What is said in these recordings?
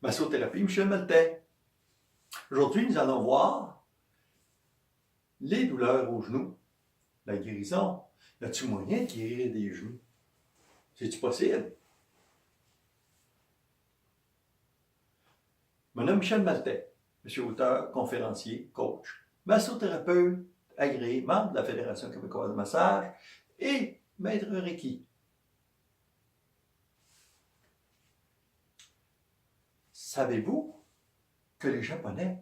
Massothérapie, Michel Maltais. Aujourd'hui, nous allons voir les douleurs aux genoux, la guérison. Y a-t-il moyen de guérir des genoux? C'est-tu possible? Mon nom est Michel Maltais. Je suis auteur, conférencier, coach, massothérapeute, agréé, membre de la Fédération québécoise de massage et maître Reiki. Savez-vous que les Japonais,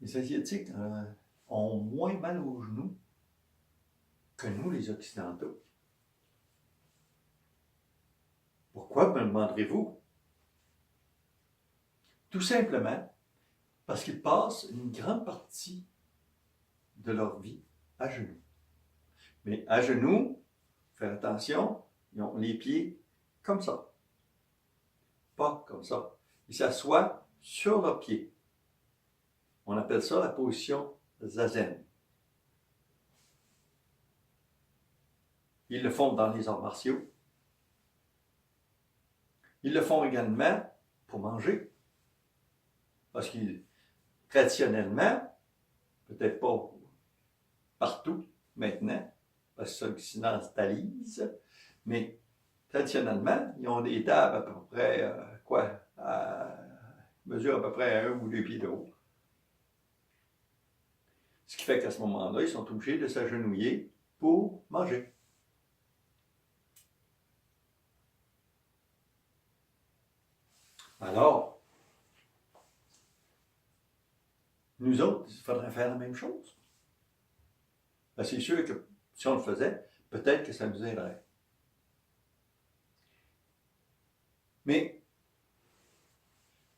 les Asiatiques, ont moins mal aux genoux que nous, les Occidentaux? Pourquoi, me demanderez-vous? Tout simplement parce qu'ils passent une grande partie de leur vie à genoux. Mais à genoux, faire attention, ils ont les pieds comme ça. Pas comme ça. Ils s'assoient sur leurs pieds. On appelle ça la position zazen. Ils le font dans les arts martiaux. Ils le font également pour manger. Parce que traditionnellement, peut-être pas partout maintenant, parce que ça s'occidentalise, mais traditionnellement, ils ont des tables à peu près, mesure à peu près 1 ou 2 pieds de haut. Ce qui fait qu'à ce moment-là, ils sont obligés de s'agenouiller pour manger. Alors, nous autres, il faudrait faire la même chose. Ben, c'est sûr que si on le faisait, peut-être que ça nous aiderait. Mais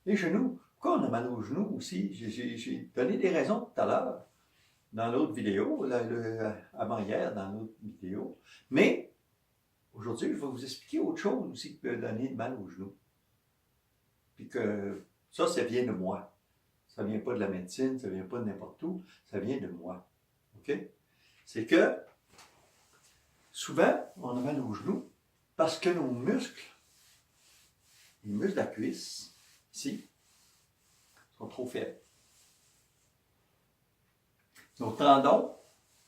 les genoux, pourquoi on a mal aux genoux aussi? J'ai donné des raisons tout à l'heure dans l'autre vidéo, avant-hier dans l'autre vidéo. Mais aujourd'hui, je vais vous expliquer autre chose aussi qui peut donner mal aux genoux. Puis que ça vient de moi. Ça vient pas de la médecine, ça vient pas de n'importe où, ça vient de moi. OK? C'est que souvent, on a mal aux genoux parce que nos muscles, les muscles de la cuisse, ici, sont trop faibles. Nos tendons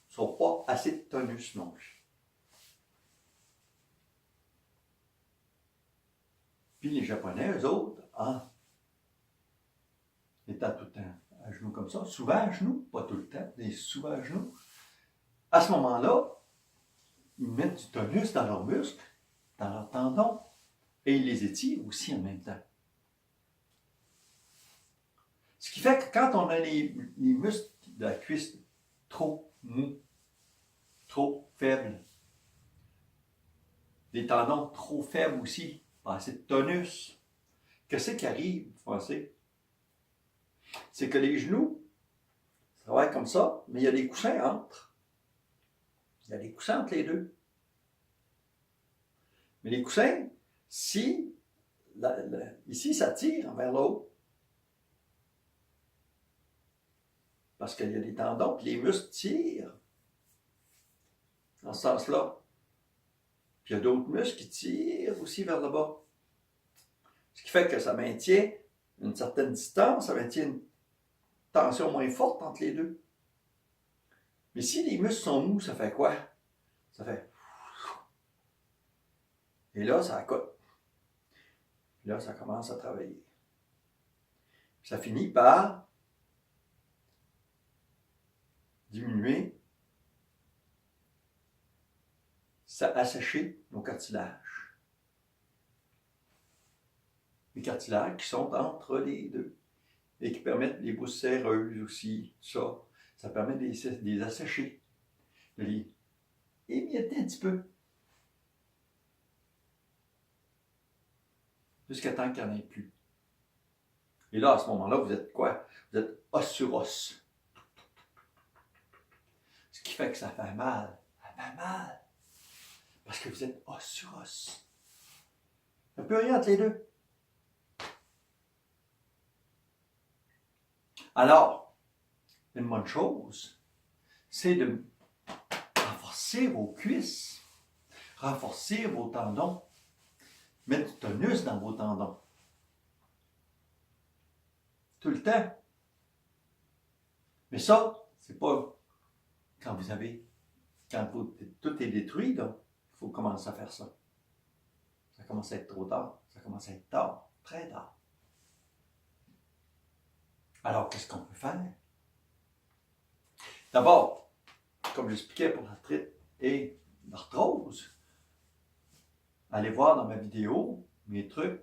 ne sont pas assez de tonus non plus. Puis les Japonais, eux autres, étant tout le temps à genoux comme ça, souvent à genoux, pas tout le temps, mais souvent à genoux, à ce moment-là, ils mettent du tonus dans leurs muscles, dans leurs tendons, et ils les étirent aussi en même temps. Ce qui fait que quand on a les muscles de la cuisse trop mous, trop faibles, les tendons trop faibles aussi, pas assez de tonus, qu'est-ce qui arrive, vous pensez? C'est que les genoux travaillent comme ça, mais il y a des coussins entre. Il y a des coussins entre les deux. Mais les coussins, si ici, ça tire vers le haut. Parce qu'il y a des tendons, puis les muscles tirent dans ce sens-là. Puis il y a d'autres muscles qui tirent aussi vers le bas. Ce qui fait que ça maintient une certaine distance, ça maintient une tension moins forte entre les deux. Mais si les muscles sont mous, ça fait quoi? Ça fait... Et là, ça accote. Puis là, ça commence à travailler. Puis ça finit par diminuer, ça assécher nos cartilages. Les cartilages qui sont entre les deux et qui permettent les bousses séreuses aussi, ça permet de les assécher, de les émietter un petit peu. Jusqu'à temps qu'il n'y en ait plus. Et là, à ce moment-là, vous êtes quoi? Vous êtes os sur os. Ce qui fait que ça fait mal. Ça fait mal. Parce que vous êtes os sur os. Il n'y a plus rien entre les deux. Alors, une bonne chose, c'est de renforcer vos cuisses, renforcer vos tendons, mettre du tonus dans vos tendons. tout le temps. Mais ça, c'est pas quand tout est détruit, là, il faut commencer à faire ça. Ça commence à être trop tard. Ça commence à être tard, très tard. Alors, qu'est-ce qu'on peut faire? D'abord, comme j'expliquais pour l'arthrite et l'arthrose, allez voir dans ma vidéo mes trucs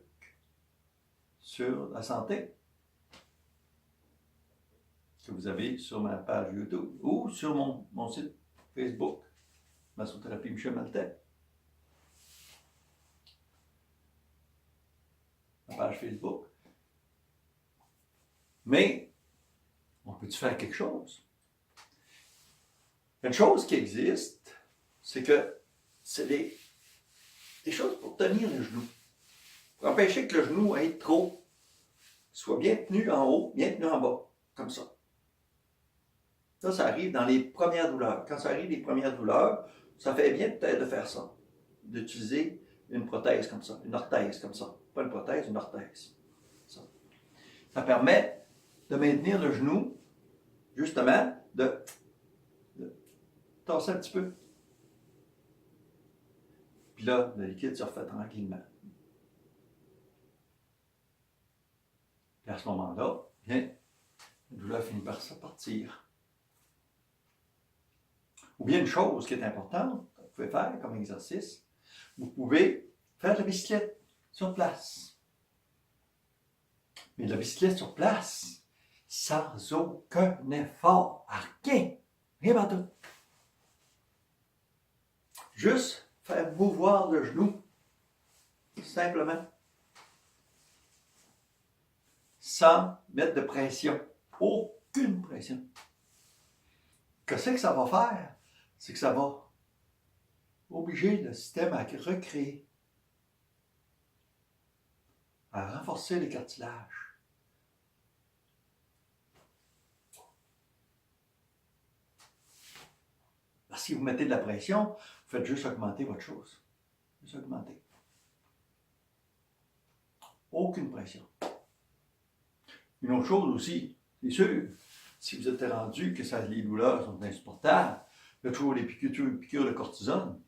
sur la santé que vous avez sur ma page YouTube ou sur mon site Facebook, Massothérapie Michel Maltais. Ma page Facebook. Mais, on peut-tu faire quelque chose? Une chose qui existe, c'est que c'est des choses pour tenir le genou. Pour empêcher que le genou aille trop, soit bien tenu en haut, bien tenu en bas, comme ça. Ça arrive dans les premières douleurs. Quand ça arrive les premières douleurs, ça fait bien peut-être de faire ça. D'utiliser une prothèse comme ça, une orthèse comme ça. Pas une prothèse, une orthèse. Ça permet de maintenir le genou, justement, de tasser un petit peu. Puis là, le liquide se refait tranquillement. Puis à ce moment-là, bien, la douleur finit par se partir. Ou bien une chose qui est importante, que vous pouvez faire comme exercice, vous pouvez faire de la bicyclette sur place. Mais de la bicyclette sur place, sans aucun effort, à rien, rien à tout. Juste faire mouvoir le genou, simplement, sans mettre de pression, aucune pression. Qu'est-ce que ça va faire? C'est que ça va obliger le système à recréer, à renforcer les cartilages. Parce que si vous mettez de la pression, vous faites juste augmenter votre chose. Juste augmenter. Aucune pression. Une autre chose aussi, c'est sûr, si vous êtes rendu que les douleurs sont insupportables, il y a toujours les piqûres de cortisone.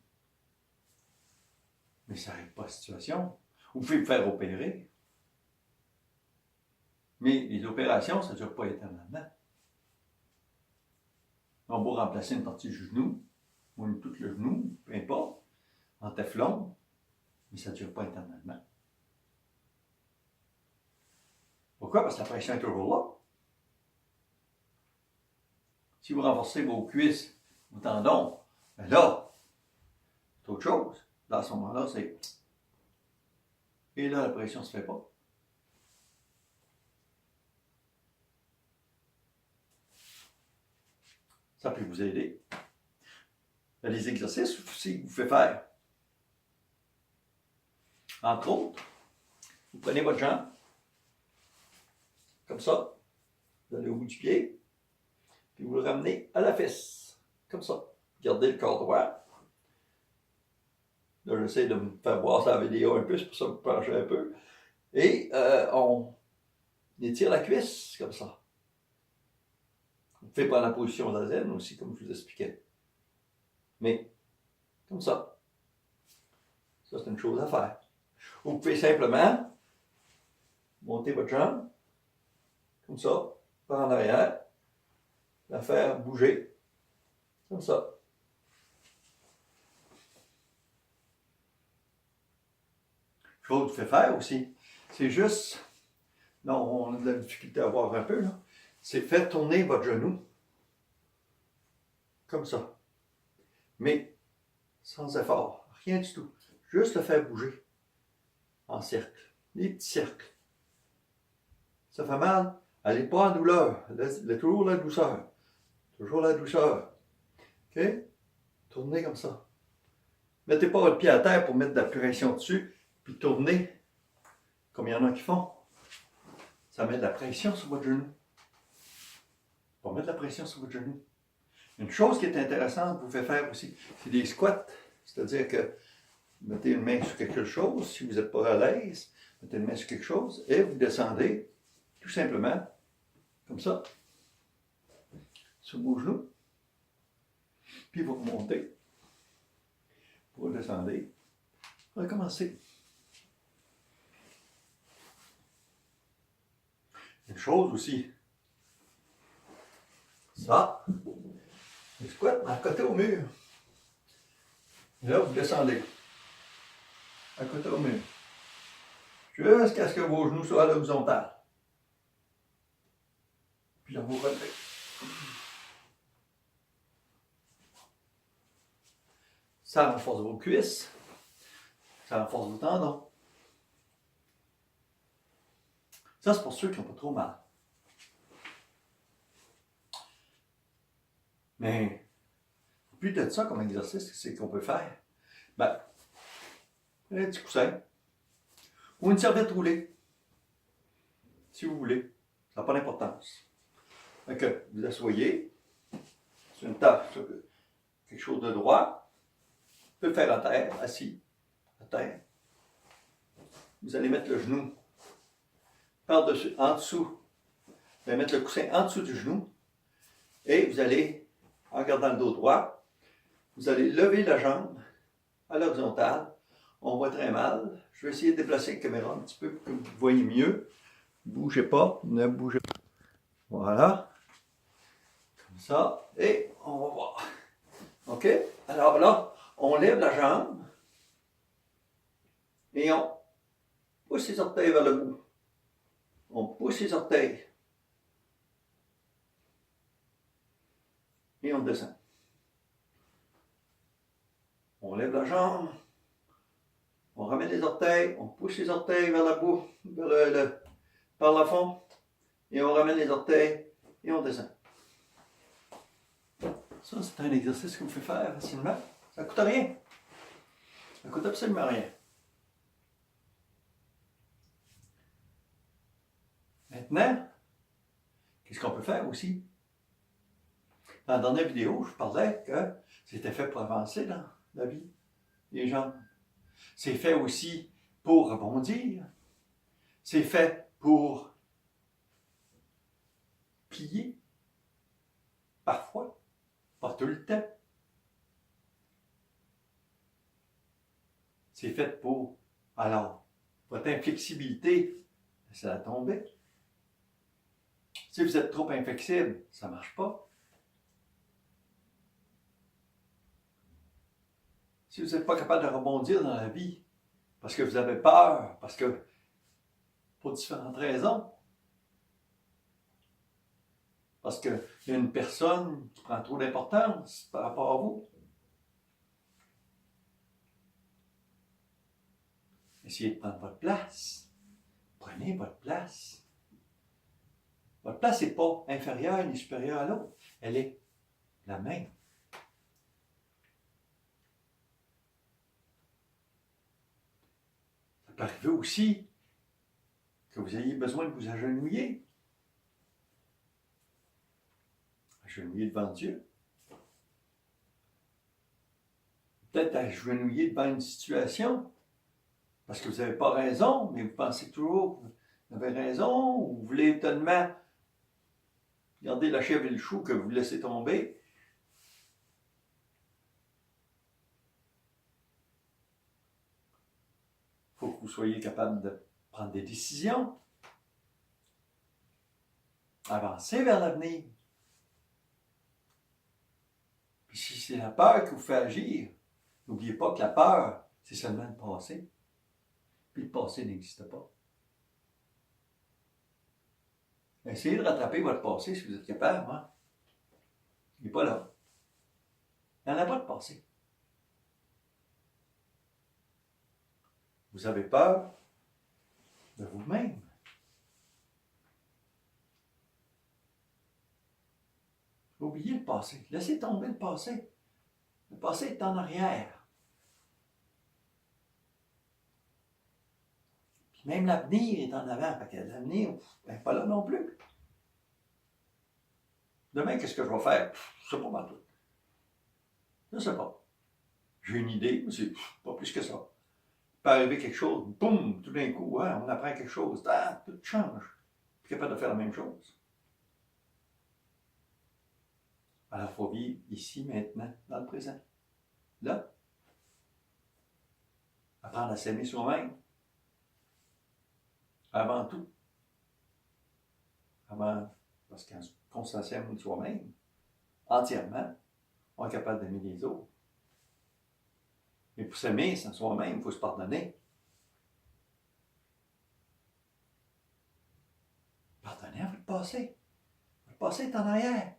Mais ça n'arrête pas la situation. Vous pouvez vous faire opérer. Mais les opérations, ça ne dure pas éternellement. On va remplacer une partie du genou, ou tout le genou, peu importe, en téflon, mais ça ne dure pas éternellement. Pourquoi? Parce que la pression est toujours là. Si vous renforcez vos cuisses, vos tendons, ben là, c'est autre chose. Là, à ce moment-là, c'est... Et là, la pression ne se fait pas. Ça peut vous aider. Il y a des exercices aussi que vous faites faire. Entre autres, vous prenez votre jambe, comme ça, vous allez au bout du pied, puis vous le ramenez à la fesse, comme ça. Gardez le corps droit. Là, j'essaie de me faire voir sa vidéo un peu, c'est pour ça que vous penchez un peu. Et on étire la cuisse, comme ça. Vous pouvez prendre la position zazen aussi, comme je vous expliquais. Mais, comme ça. Ça, c'est une chose à faire. Vous pouvez simplement monter votre jambe, comme ça, par en arrière, la faire bouger, comme ça. Chose que je fais faire aussi, c'est juste, non, on a de la difficulté à voir un peu, là, c'est faire tourner votre genou, comme ça. Mais sans effort, rien du tout. Juste le faire bouger en cercle, des petits cercles. Ça fait mal, allez pas en douleur, toujours la douceur. Toujours la douceur. OK? Tournez comme ça. Mettez pas votre pied à terre pour mettre de la pression dessus, puis tournez, comme il y en a qui font. Ça met de la pression sur votre genou. Pour mettre de la pression sur votre genou. Une chose qui est intéressante, vous faites faire aussi, c'est des squats. C'est-à-dire que vous mettez une main sur quelque chose, si vous n'êtes pas à l'aise, mettez une main sur quelque chose, et vous descendez, tout simplement, comme ça, sur vos genoux, puis vous remontez, vous redescendez, recommencez. Une chose aussi, ça, le squat à côté au mur. Et là, vous descendez, à côté au mur, jusqu'à ce que vos genoux soient à l'horizontale. Puis là, vous relevez. Ça renforce vos cuisses, ça renforce vos tendons. Ça, c'est pour ceux qui n'ont pas trop mal. Mais, plus de ça comme exercice, c'est qu'on peut faire. Ben, un petit coussin ou une serviette roulée, si vous voulez. Ça n'a pas d'importance. Fait que vous asseyez sur une table, sur quelque chose de droit. Vous pouvez le faire à terre, assis, à terre. Vous allez mettre le genou par-dessus, en dessous. Vous allez mettre le coussin en dessous du genou. Et vous allez, en gardant le dos droit, vous allez lever la jambe à l'horizontale. On voit très mal. Je vais essayer de déplacer la caméra un petit peu pour que vous voyez mieux. Ne bougez pas, ne bougez pas. Voilà. Comme ça. Et on va voir. OK? Alors là, on lève la jambe et on pousse les orteils vers le bout. On pousse les orteils et on descend. On lève la jambe, on ramène les orteils, on pousse les orteils vers le bout, par le fond, et on ramène les orteils et on descend. Ça, c'est un exercice qu'on peut faire facilement. Ça ne coûte rien. Ça ne coûte absolument rien. Maintenant, qu'est-ce qu'on peut faire aussi? Dans la dernière vidéo, je parlais que c'était fait pour avancer dans la vie des jambes. C'est fait aussi pour rebondir. C'est fait pour plier. Parfois. Pas tout le temps. C'est fait pour, alors, votre inflexibilité, c'est la tomber. Si vous êtes trop inflexible, ça ne marche pas. Si vous n'êtes pas capable de rebondir dans la vie, parce que vous avez peur, parce que, pour différentes raisons, parce qu'il y a une personne qui prend trop d'importance par rapport à vous, essayez de prendre votre place. Prenez votre place. Votre place n'est pas inférieure ni supérieure à l'autre. Elle est la même. Ça peut arriver aussi que vous ayez besoin de vous agenouiller. Agenouiller devant Dieu. Peut-être agenouiller devant une situation. Parce que vous n'avez pas raison, mais vous pensez toujours que vous avez raison, ou vous voulez tellement garder la chèvre et le chou que vous laissez tomber. Il faut que vous soyez capable de prendre des décisions. Avancer vers l'avenir. Puis si c'est la peur qui vous fait agir, n'oubliez pas que la peur, c'est seulement le passé. Puis le passé n'existe pas. Essayez de rattraper votre passé si vous êtes capable. Hein? Il n'est pas là. Il n'y en a pas de passé. Vous avez peur de vous-même. Oubliez le passé. Laissez tomber le passé. Le passé est en arrière. Puis même l'avenir est en avant. Fait que l'avenir n'est pas là non plus. Demain, qu'est-ce que je vais faire? Je ne sais pas mal tout. Je ne sais pas. J'ai une idée, mais c'est pas plus que ça. Il peut arriver quelque chose, boum, tout d'un coup, hein, on apprend quelque chose, tout change. Puis capable de faire la même chose. Alors, il faut vivre ici, maintenant, dans le présent. Là. Apprendre à s'aimer soi-même. Avant tout. Parce qu'on s'aime soi-même, entièrement, on est capable d'aimer les autres. Mais pour s'aimer sans soi-même, il faut se pardonner. Pardonner à votre passé. Votre passé est en arrière.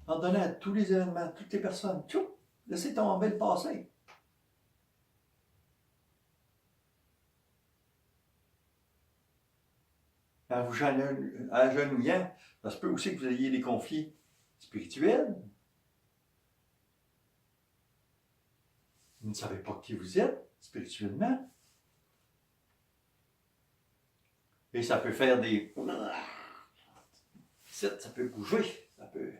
Pardonner à tous les événements, toutes les personnes. Tchou! Laissez tomber le passé. En vous agenouillant, ça se peut aussi que vous ayez des conflits spirituels. Vous ne savez pas qui vous êtes spirituellement. Et ça peut faire des... Ça peut bouger, ça peut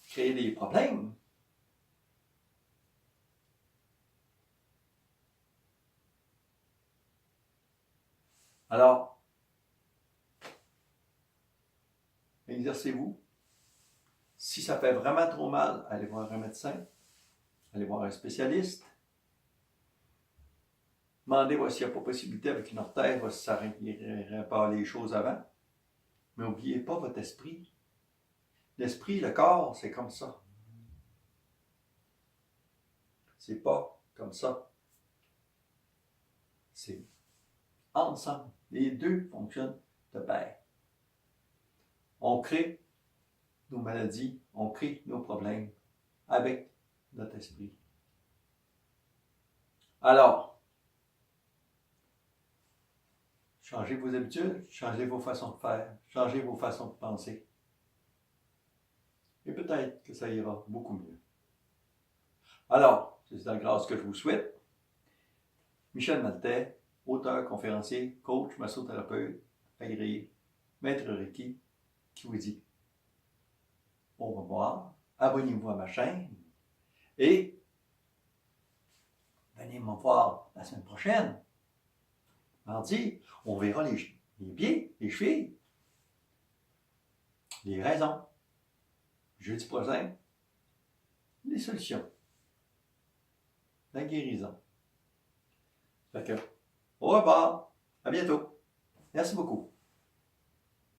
créer des problèmes. Alors, exercez-vous. Si ça fait vraiment trop mal, allez voir un médecin, allez voir un spécialiste. Demandez-moi s'il n'y a pas possibilité avec une orthèse, si ça répare les choses avant. Mais n'oubliez pas votre esprit. L'esprit, le corps, c'est comme ça. C'est pas comme ça. C'est ensemble. Les deux fonctionnent de pair. On crée nos maladies, on crée nos problèmes avec notre esprit. Alors, changez vos habitudes, changez vos façons de faire, changez vos façons de penser. Et peut-être que ça ira beaucoup mieux. Alors, c'est la grâce que je vous souhaite. Michel Maltais, auteur, conférencier, coach, massothérapeute, agréé, maître Reiki, qui vous dit au revoir, abonnez-vous à ma chaîne et venez me voir la semaine prochaine. Mardi, on verra les pieds, les chevilles, les raisons. Jeudi prochain, les solutions, la guérison. Fait que, au revoir, à bientôt. Merci beaucoup.